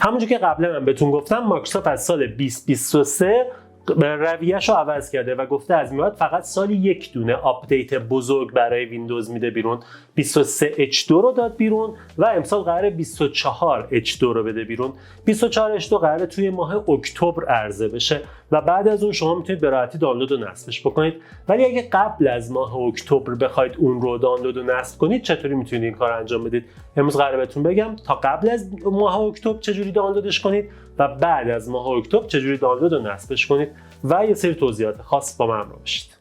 همونجوری که قبلا من بهتون گفتم مایکروسافت از سال 2023 رویه‌شو عوض کرده و گفته از این بعد فقط سالی یک دونه آپدیت بزرگ برای ویندوز میده بیرون. 23H2 رو داد بیرون و امسال قراره 24H2 رو بده بیرون. 24H2 قراره توی ماه اکتبر عرضه بشه و بعد از اون شما میتونید به راحتی دانلود و نصبش بکنید. ولی اگه قبل از ماه اکتبر بخواید اون رو دانلود و نصب کنید چطوری میتونید این کار انجام بدید؟ امروز قراره بهتون بگم تا قبل از ماه اکتبر چجوری دانلودش کنید و بعد از ماه اکتبر چجوری دانلود و نصبش کنید و یه سری توضیحات خاص با من همراه باشید.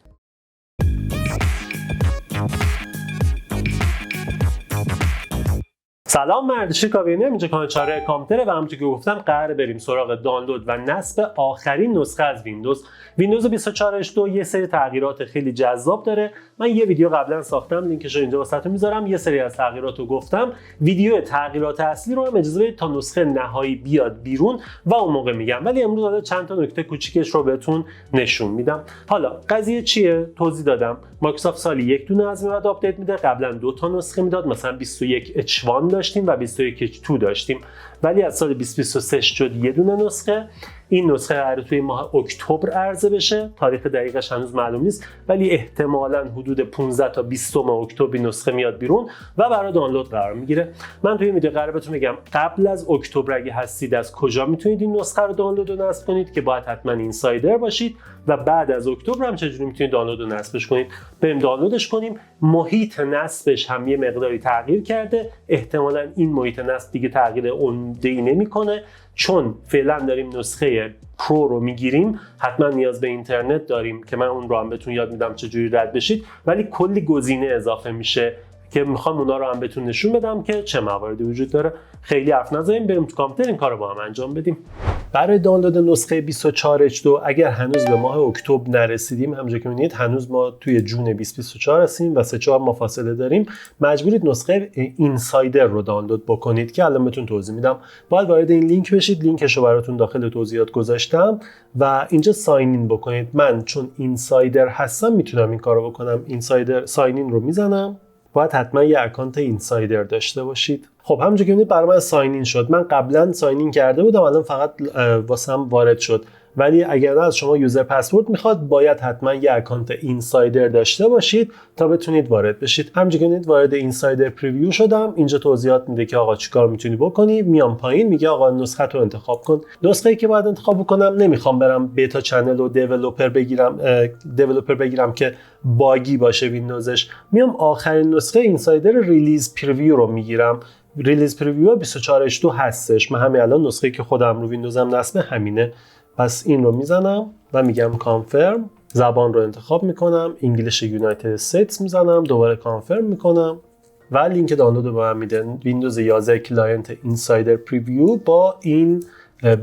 سلام، مردشیر کاویانی ام، اینجا کانال 4 کامپیوتر و همونطور که گفتم قراره بریم سراغ دانلود و نصب آخرین نسخه از ویندوز 24H2 یه سری تغییرات خیلی جذاب داره. من یه ویدیو قبلا ساختم، لینکش رو اینجا واسهتون میذارم. یه سری از تغییرات رو گفتم. ویدیو تغییرات اصلی رو هم اجازه بدید تا نسخه نهایی بیاد بیرون و اون موقع میگم، ولی امروز حالا چند تا نکته کوچیکش رو بهتون نشون میدم. حالا قضیه چیه؟ توضیح دادم. مایکروسافت سالی یک دونه از این بعد آپدیت میده. قبلا دو تا نسخه میداد، مثلا 21H1 داشتیم و 21H2 داشتیم، ولی از سال 2023 شد یه دونه نسخه. این نسخه قراره توی ماه اکتبر عرضه بشه. تاریخ دقیقش هنوز معلوم نیست، ولی احتمالاً حدود 15 تا 20 اکتبر نسخه میاد بیرون و برای دانلود قرار میگیره. من توی این ویدیو قراره بهتون بگم قبل از اکتبر اگه هستید از کجا میتونید این نسخه رو دانلود و نصب کنید که باید حتما اینسایدر باشید و بعد از اکتبر هم چجوری میتونید دانلود و نصبش کنید. بریم دانلودش کنیم. محیط نصبش هم یه مقداری تغییر کرده. احتمالاً این محیط نصب دیگه تغییر عمده‌ای نمیکنه، چون فعلا داریم نسخه پرو رو میگیریم. حتما نیاز به اینترنت داریم که من اون رو هم بهتون یاد میدم چجوری رد بشید، ولی کلی گزینه اضافه میشه که میخوام اونا رو هم بهتون نشون بدم که چه مواردی وجود داره. خیلی حرف نزنیم، بریم تو کامپیوتر این کارو با هم انجام بدیم. برای دانلود نسخه 24H2 اگر هنوز به ماه اکتبر نرسیدیم، همونجوری که می‌بینید هنوز ما توی جون 2024 هستیم و 3-4 ماه فاصله داریم، مجبورید نسخه اینسایدر رو دانلود بکنید که الان بهتون توضیح میدم. باید وارد این لینک بشید، لینکش رو براتون داخل توضیحات گذاشتم و اینجا ساین این بکنید. من چون اینسایدر هستم میتونم این کارو بکنم. اینسایدر ساین این رو میزنم. باید حتما یه اکانت اینسایدر داشته باشید. خب همونجوری که می‌بینید برای من ساین این شد. من قبلا ساین این کرده بودم، الان فقط واسم وارد شد. ولی اگر از شما یوزر پسورد میخواد، باید حتما یه اکانت اینسایدر داشته باشید تا بتونید وارد بشید. همونجوری که می‌بینید وارد اینسایدر پریویو شدم. اینجا توضیحات میده که آقا چیکار میتونی بکنی. میام پایین میگه آقا نسخه رو انتخاب کن. نسخه‌ای که باید انتخاب بکنم، نمیخوام برم بیتا چنل و دیولپر بگیرم که باگی باشه ویندوزش. میام آخرین نسخه اینسایدر ریلیز پریویو رو میگیرم. ریلیز پریویو 24H2 هستش. من همین الان نسخه‌ای که خودم رو ویندوزم نصب همینه. پس این رو میزنم و میگم کانفرم. زبان رو انتخاب میکنم، انگلیش یونایتد استیتس میزنم، دوباره کانفرم میکنم و لینک دانلود رو به من میده. ویندوز 11 کلاینت اینسایدر پریویو با این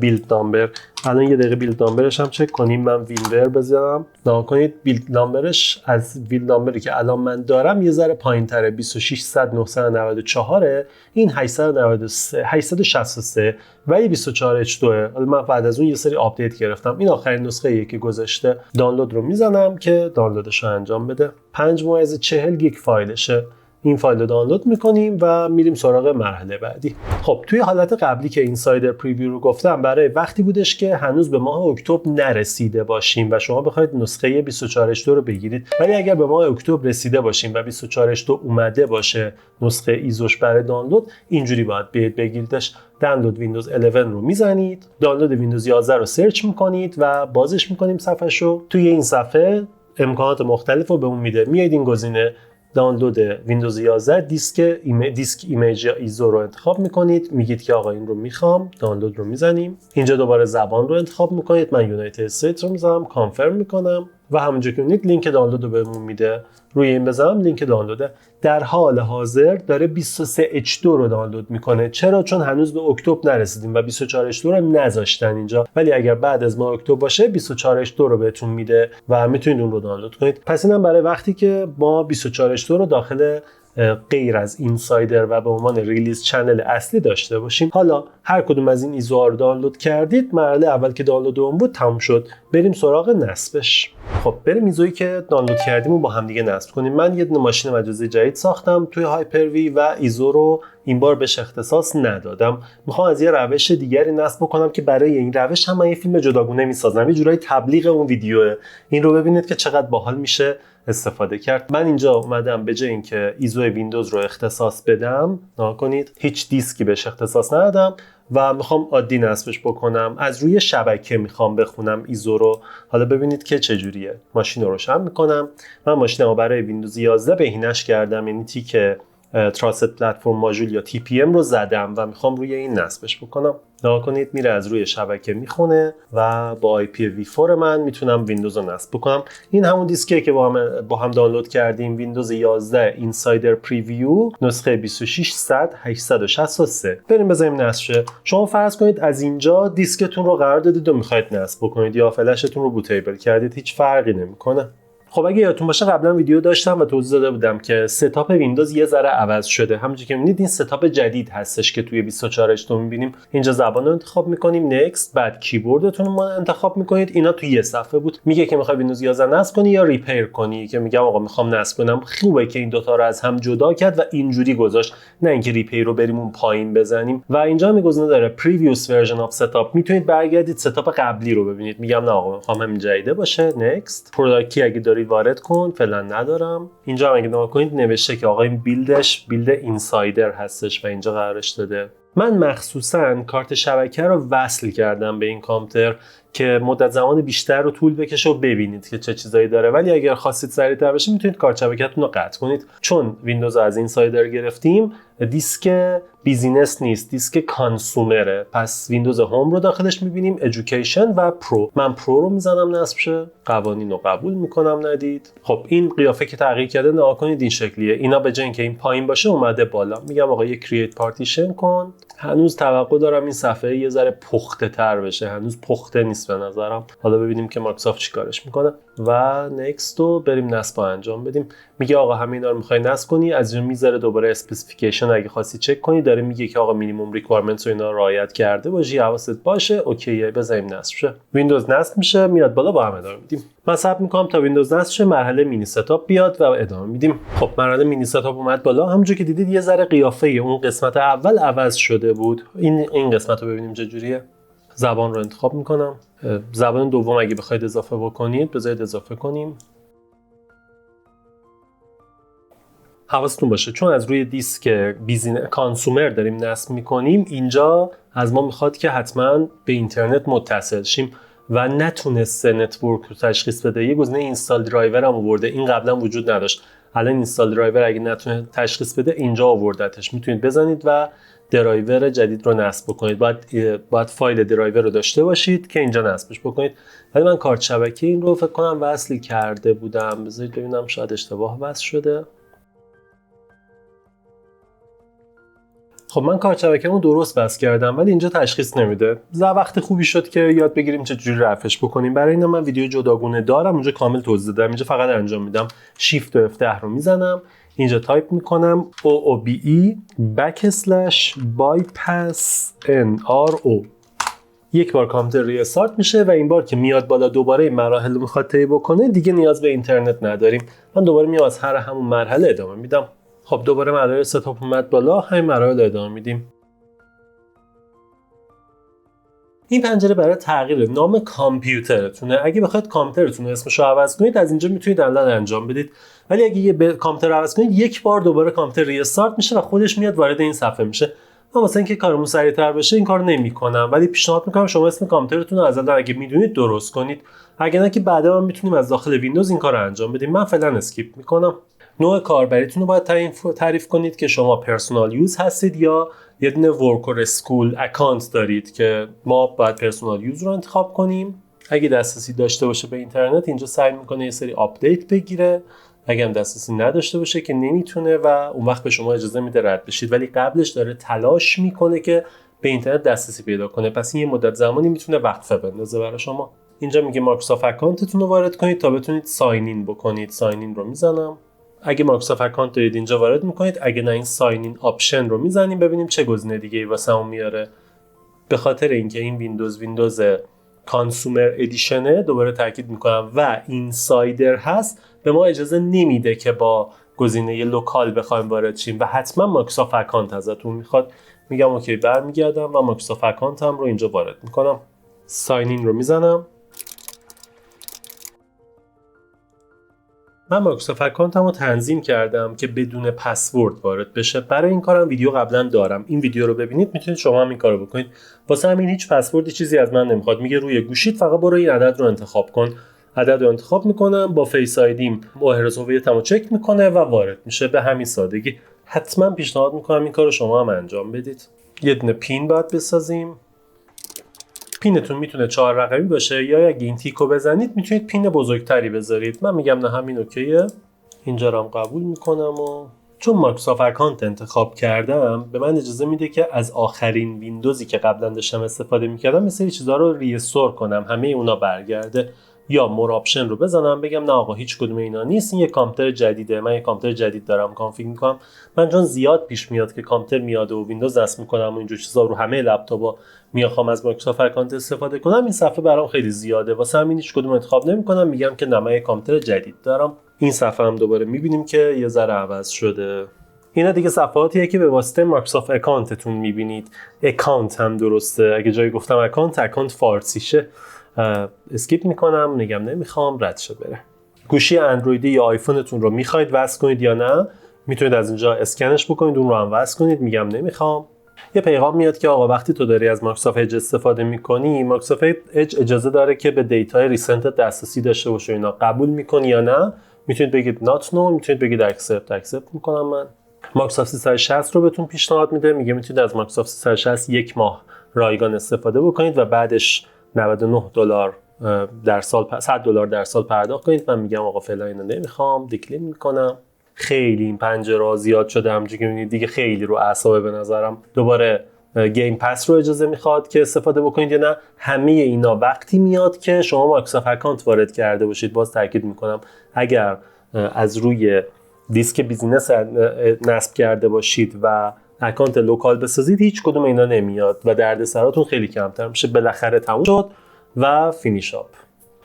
بیلد نامبر. الان یه دقیقه بیلد نامبرش هم چک کنیم. من وینور بزنم، نگاه کنید بیلد نامبرش از بیلد نامبری که الان من دارم یه ذره پایین‌تره، 26994. این 863 ولی 24H2. حالا من بعد از اون یه سری آپدیت گرفتم. این آخرین نسخه‌ایه که گذاشته. دانلود رو میزنم که دانلودش رو انجام بده. 5.40 گیگ فایلشه. این فایل رو دانلود میکنیم و میریم سراغ مرحله بعدی. خب توی حالت قبلی که اینسایدر پریویو رو گفتم، برای وقتی بودش که هنوز به ماه اکتبر نرسیده باشیم و شما بخواید نسخه 24H2 رو بگیرید. ولی اگر به ماه اکتبر رسیده باشیم و 24H2 اومده باشه نسخه ایزوش برای دانلود، اینجوری باید بگیریدش. دانلود ویندوز 11 رو میزنید، دانلود ویندوز 11 رو سرچ میکنید و بازش میکنیم صفحه‌شو. توی این صفحه امکانات مختلف رو بهمون میده. میایید این گزینه دانلود ویندوز 11 دیسک ایمیج یا ایزو رو انتخاب میکنید. میگید که آقا این رو میخوام، دانلود رو میزنیم. اینجا دوباره زبان رو انتخاب میکنید. من یونایتد استیتس رو میزنم، کانفرم میکنم و همونجوری که میبینید لینک دانلود رو بهمون میده. روی این بزنم لینک دانلوده. در حال حاضر داره 23H2 رو دانلود میکنه. چرا؟ چون هنوز به اکتبر نرسیدیم و 24H2 رو نذاشتن اینجا. ولی اگر بعد از ماه اکتبر باشه 24H2 رو بهتون میده و میتونید اون رو دانلود کنید. پس اینم برای وقتی که ما 24H2 رو داخل غیر از اینسایدر و به عنوان ریلیز چنل اصلی داشته باشیم. حالا هر کدوم از این ایزوها رو دانلود کردید، مرحله اول که دانلود اون بود تموم شد. بریم سراغ نصبش. خب بریم ایزویی که دانلود کردیم و با هم دیگه نصب کنیم. من یه دونه ماشین مجازی جدید ساختم توی هایپر-وی و ایزو رو این بار بهش اختصاص ندادم. میخوام از یه روش دیگری نصب بکنم که برای این روش هم من یه فیلم جداگونه میسازم، یه جورایی تبلیغ اون ویدیوه. این رو ببینید که چقدر باحال میشه استفاده کرد. من اینجا اومدم به جای اینکه ایزو ویندوز رو اختصاص بدم، نگاه کنید هیچ دیسکی بهش اختصاص ندادم و میخوام عادی نصبش بکنم. از روی شبکه میخوام بخونم ایزو رو. حالا ببینید که چجوریه. ماشین رو روشن میکنم. من ماشینمو برای ویندوز 11 بهینش کردم، یعنی تیک تراست پلتفرم ماژول یا TPM رو زدم و میخوام روی این نصبش بکنم. نگاه کنید میره از روی شبکه میخونه و با IPv4 من میتونم ویندوز رو نصب بکنم. این همون دیسکیه که با هم دانلود کردیم، ویندوز 11 اینسایدر پریویو نسخه 26100 بریم بذاریم نصب شه. شما فرض کنید از اینجا دیسکتون رو قرار دادید و میخواید نصب بکنید یا فلشتون رو بوتیبل کردید، هیچ فرقی نمیکنه. خب اگه یادتون باشه قبلا ویدیو داشتم و توضیح داده بودم که ستاپ ویندوز یه ذره عوض شده. همونجوری که می‌بینید این ستاپ جدید هستش که توی 24 تو می‌بینیم. اینجا زبان رو انتخاب می‌کنیم، نکست، بعد کیبوردتون رو انتخاب می‌کنید. اینا توی یه صفحه بود. میگه که می‌خوای ویندوز 11 نصب کنی یا ریپیر کنی، که میگم آقا می‌خوام نصب کنم. خوبه که این دوتا رو از هم جدا کرد و اینجوری گذاشت، نه اینکه ریپیر رو بریم اون پایین بزنیم. و اینجا میگذونه داره پریویوس ورژن اف ستاپ، میتونید برگردید ستاپ قبلی رو ببینید. میگم نه آقا می‌خوام همین جدیده باشه، نکست. پروداکت کی اگه داری وارد کن، فعلا ندارم. اینجا هم اگه نگاه کنید نوشته که آقا این بیلدش بیلد اینسایدر هستش و اینجا قرارش داده. من مخصوصا کارت شبکه رو وصل کردم به این کامپیوتر که مدت زمان بیشتر رو طول بکشه و ببینید که چه چیزایی داره، ولی اگر خواستید سریعتر بشه میتونید کارت شبکه‌تون رو قطع کنید. چون ویندوز از اینسایدر گرفتیم، دیسک بیزینس نیست، دیسک کانسومره. پس ویندوز هوم رو داخلش میبینیم، ادویکیشن و پرو. من پرو رو میزنم نصب شه، قوانین رو قبول میکنم ندید. خب این قیافه که تغییر کرده نگاه کنید این شکلیه. اینا به جای اینکه این پایین باشه اومده بالا. میگم آقا یه کرییت پارتیشن کن. هنوز توقع دارم این صفحه یه ذره پخته تر بشه، هنوز پخته نیست به نظرم. حالا ببینیم که مایکروسافت چیکارش میکنه. و نکست رو بریم نصب انجام بدیم. میگه آقا همینا رو میخوای نصب کنی، از اون میذاره دوباره اسپسیفیکیشن اگه خواستی چک کنی، داره میگه که آقا مینیمم ریکوایرمنتس رو اینا رعایت کرده باشی، حواست باشه. اوکیه، بذاریم نصب شه. ویندوز نصب میشه، میاد بالا، با هم ادامه میدیم. من صبر میکنم تا ویندوز نصب شه، مرحله مینی ستاپ بیاد و ادامه میدیم. خب مرحله مینی ستاپ اومد بالا. همونجوری که دیدید یه ذره قیافه اون قسمت اول عوض شده بود. این قسمت رو ببینیم چه جوریه. زبان رو انتخاب میکنم. زبان دوم اگه بخواید اضافه بکنید بذارید اضافه کنیم. حواستون باشه چون از روی دیسک کانسومر داریم نصب میکنیم، اینجا از ما میخواد که حتما به اینترنت متصل شیم و نتونسته نتورک رو تشخیص بده. یه گزینه اینستال درایور هم آورده، این قبلا وجود نداشت. الان اینستال درایور اگه نتونه تشخیص بده اینجا آوردتش، میتونید بزنید و درایور جدید رو نصب بکنید. باید فایل درایور رو داشته باشید که اینجا نصبش بکنید. ولی من کارت شبکه این رو فکر کنم وصل کرده بودم. بذارید ببینم شاید اشتباه وصل شده. خب من کارت شبکه‌مو درست وصل کردم ولی اینجا تشخیص نمیده. وقت خوبی شد که یاد بگیریم چجوری رفعش بکنیم. برای این من ویدیو جداگونه دارم، اونجا کامل توضیح دادم. اینجا فقط انجام میدم. شیفت و F10 رو میزنم، اینجا تایپ میکنم OOBE \bypass NRO. یک بار کامپیوتر ریستارت میشه و این بار که میاد بالا دوباره این مراحل رو میخواد طی بکنه، دیگه نیاز به اینترنت نداریم. من دوباره میام از همون مرحله ادامه میدم. خب دوباره مراحل ستاپ اومد بالا، همین مراحل ادامه میدیم. این پنجره برای تغییر نام کامپیوترتونه. اگه بخواید کامپیوترتون اسمش رو عوض کنید از اینجا میتونید الان انجام بدید. ولی اگه یه کامپیوتر عوض کنید یک بار دوباره کامپیوتر ریستارت میشه و خودش میاد وارد این صفحه میشه. من واسه اینکه کارمون سریعتر بشه این کارو نمی‌کنم، ولی پیشنهاد میکنم شما اسم کامپیوترتون رو از الان اگه میدونید درست کنید. اگه نه که بعدا هم میتونیم از داخل ویندوز این کارو انجام بدیم. من فعلا اسکیپ میکنم. نوع کاربریتون رو باید تعریف کنید که شما پرسونال یوز هستید یا یه دونه ورک اور اسکول اکانت دارید که ما باید پرسونال یوز رو انتخاب کنیم. اگه دسترسی داشته باشه به اینترنت اینجا سعی میکنه یه سری آپدیت بگیره. اگه هم دسترسی نداشته باشه که نمیتونه و اون وقت به شما اجازه میده رد بشید، ولی قبلش داره تلاش میکنه که به اینترنت دسترسی پیدا کنه. پس این یه مدت زمانی میتونه وقفه بندازه برای شما. اینجا میگه مایکروسافت اکانتتون رو وارد کنید تا بتونید ساین این بکنید. ساین این رو میزنم. اگه مایکروسافت اکانت دارید اینجا وارد میکنید. اگه نه این ساین این آپشن رو میزنیم ببینیم چه گزینه دیگه ای واسمون میاره. به خاطر اینکه این ویندوز کانسومر ادیشنه، دوباره تاکید میکنم، و اینسایدر هست، به ما اجازه نمیده که با گزینه لوکال بخوایم وارد شیم و حتما مایکروسافت اکانت ازتون میخواد. میگم اوکی، برمیگردم و مایکروسافت اکانتم رو اینجا وارد میکنم. ساین این رو میزنم. من مایکروسافت اکانتم رو تنظیم کردم که بدون پسورد وارد بشه. برای این کارم ویدیو قبلا دارم، این ویدیو رو ببینید میتونید شما هم این کارو بکنید. واسه همین هیچ پسوردی چیزی از من نمیخواد. میگه روی گوشیت فقط برو این عدد رو انتخاب کن. عدد رو انتخاب میکنم، با فیس آیدیم مهر هویتمو چک میکنه و وارد میشه. به همین سادگی. حتما پیشنهاد میکنم این کارو شما هم انجام بدید. یه دونه پین باید بسازیم. پینتون میتونه 4 رقمی باشه یا اگه این تیکو بزنید میتونید پین بزرگتری بذارید. من میگم نه، همین اوکیه. اینجا رو هم قبول میکنم و چون مایکروسافت اکانت انتخاب کردم به من اجازه میده که از آخرین ویندوزی که قبلا داشتم استفاده میکردم مثل چیزا رو ریستور کنم، همه اونا برگرده، یا مور آپشن رو بزنم بگم نه آقا هیچ کدوم اینا نیست، این یه کامپیوتر جدیده، من یه کامپیوتر جدید دارم کانفیگ میکنم. من چون زیاد پیش میاد که کامپیوتر میاد و ویندوز نصب میکنم و اینجور چیزا رو همه لپتاپا میخوام از مایکروسافت اکانت استفاده کنم، این صفحه برام خیلی زیاده، واسه همین هیچ کدوم انتخاب نمیکنم، میگم که نه من یه کامپیوتر جدید دارم. این صفحه هم دوباره میبینیم که یه ذره عوض شده. اینا دیگه صفحاتیه که به واسطه مایکروسافت اکانتتون میبینید. اکانت هم درسته، اگه جایی گفتم اکانت فارسیشه اسکیپ میکنم، میگم نمیخوام، رد شه بره. گوشی اندرویدی یا آیفونتون رو میخواید وصل کنید یا نه، میتونید از اینجا اسکنش بکنید، اون رو هم وصل کنید، میگم نمیخوام. یه پیغام میاد که آقا وقتی تو داری از مایکروسافت اج استفاده میکنی، مایکروسافت اج اجازه داره که به دیتای ریسنت دسترسی داشته باشه، اینا قبول میکنی یا نه؟ میتونید بگید not no، میتونید بگید accept میکنم. من مایکروسافت 360 رو بهتون پیشنهاد میده، میگه میتونید از مایکروسافت 360 یک ماه رایگان استفاده بکنید و بعدش $99 در سال $100 در سال پرداخت کنید. من میگم آقا فعلا اینو نمیخوام، دیکلین میکنم. خیلی این پنجره زیاد شده، همونجوری که میبینید دیگه خیلی رو اعصاب به نظرم. دوباره گیم پس رو اجازه میخواد که استفاده بکنید یا نه. همه اینا وقتی میاد که شما مایکروسافت اکانت وارد کرده باشید. باز تاکید میکنم اگر از روی دیسک بیزینس نصب کرده باشید و اکانت لوکال بسازید هیچ کدوم اینا نمیاد و دردسراتون خیلی کمتر میشه. بالاخره تموم شد و فینیش آپ.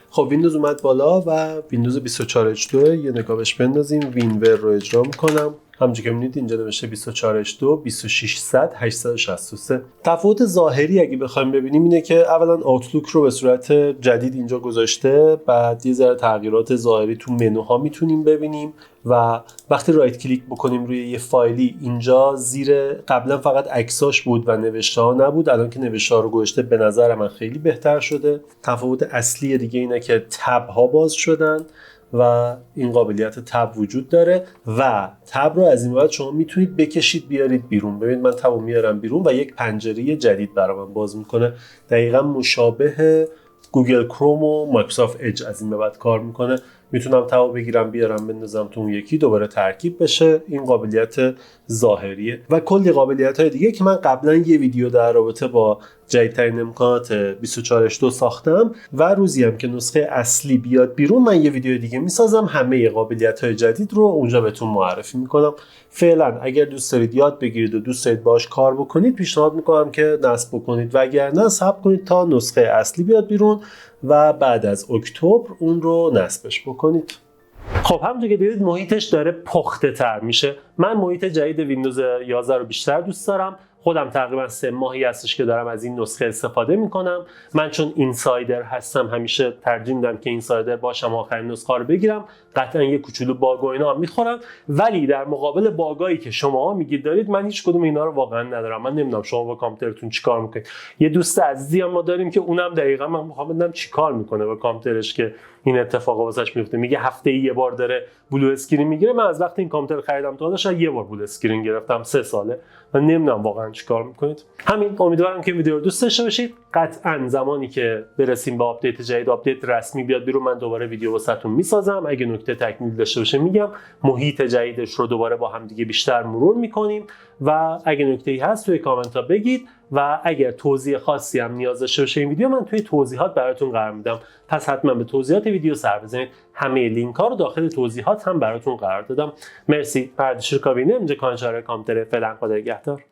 خب ویندوز اومد بالا و ویندوز 24H2 یه نگاه بهش بندازیم. وینور رو اجرا میکنم. همونجوری که می‌بینید اینجا نوشته 24H2 2600 863. تفاوت ظاهری اگه بخوایم ببینیم اینه که اولا آوتلوک رو به صورت جدید اینجا گذاشته، بعد یه ذره تغییرات ظاهری تو منوها میتونیم ببینیم و وقتی رایت کلیک بکنیم روی یه فایلی اینجا زیر قبلا فقط عکساش بود و نوشته ها نبود، الان که نوشته ها رو گذاشته به نظر من خیلی بهتر شده. تفاوت اصلی دیگه اینه که تب ها باز شدن و این قابلیت تب وجود داره و تب رو از این بعد شما میتونید بکشید بیارید بیرون. ببینید من تب رو میارم بیرون و یک پنجره جدید برای من باز میکنه، دقیقا مشابه گوگل کروم و مایکروسافت اج از این به بعد کار میکنه. میتونم تب رو بگیرم بیارم بندازم تو اون یکی دوباره ترکیب بشه. این قابلیت ظاهریه و کلی قابلیت های دیگه که من قبلا یه ویدیو در رابطه با جدیدترین امکانات 24H2 ساختم و روزی هم که نسخه اصلی بیاد بیرون من یه ویدیو دیگه میسازم، همه قابلیت های جدید رو اونجا بهتون معرفی میکنم. فعلا اگر دوست دارید یاد بگیرید و دوست دارید باهاش کار بکنید پیشنهاد میکنم که نصب بکنید و اگر نه صبر کنید تا نسخه اصلی بیاد بیرون و بعد از اکتبر اون رو نصبش بکنید. خب همونجوری که دیدید محیطش داره پخته تر میشه. من محیط جدید ویندوز 11 رو بیشتر دوست دارم. خودم تقریبا 3 ماهی هستش که دارم از این نسخه استفاده میکنم. من چون اینسایدر هستم همیشه ترجیح میدم که اینسایدر باشم آخرین نسخه رو بگیرم. قطعا یه کوچولو باگ و اینا هم میخورم، ولی در مقابل باگایی که شما میگید دارید من هیچ کدوم اینا رو واقعا ندارم. من نمیدونم شما با کامپیوترتون چیکار میکنید. یه دوست عزیزی هم ما داریم که اونم دقیقاً من میخوام بدونم چیکار میکنه با کامپیوترش که این اتفاق واسش میفته. میگه هفته ای یه بار داره بلو اسکرین میگیره. من از وقتی این کامپیوتر خریدم تا حالا یه بار بلو اسکرین گرفتم، 3 ساله. من نمیدونم واقعا چیکار میکنید. همین، امیدوارم که ویدیو رو دوست داشته باشید. قطعا زمانی که برسیم به آپدیت جدید، آپدیت رسمی بیاد بیرون، من دوباره ویدیو واسهتون میسازم. اگه نکته تکمیل داشته باشه میگم، محیط جدیدش رو دوباره با هم دیگه بیشتر مرور میکنیم و اگه نکته‌ای هست توی کامنت ها بگید و اگر توضیح خاصی هم نیاز داشته باشه این ویدیو من توی توضیحات براتون قرار میدم. پس حتما به توضیحات ویدیو سر بزنید. همه لینک ها رو داخل توضیحات هم براتون قرار دادم. مرسی. پردیشور کابینه اینجا کانال کامپیوتر. فعلا خدا نگهدار.